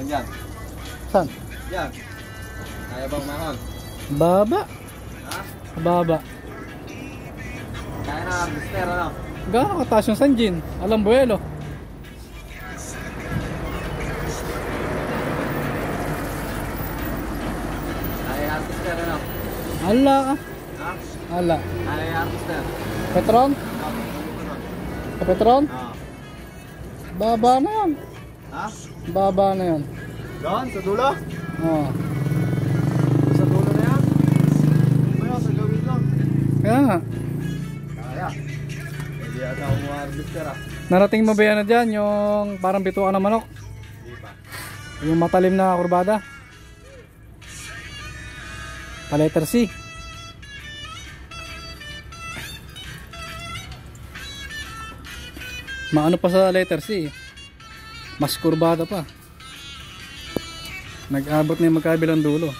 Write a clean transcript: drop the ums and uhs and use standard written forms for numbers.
Yan. Saan? Yan. Kaya bang mahon? Baba. Ha? Baba. Kaya na harvester ano? Gano'n kataas yung Sanjin? Alam buwelo. Kaya harvester ano? Ala ah. Ha? Ala. Kaya harvester. Petron? Sa Petron? Ah. Baba na yan. Ha? Baba na yan. Doon sa dulo? Oo. Sa dulo na yan? Ano sa gawin lang? Kaya nga. Kaya. Hindi ata ako mo harvester ah. Narating mo ba yan na dyan? Yung parang bituan ng manok? Hindi pa. Yung matalim na kurbada? Pa letter C. Maano pa sa letter C. Mas kurbada pa. Nag-abot na yung magkabilang dulo.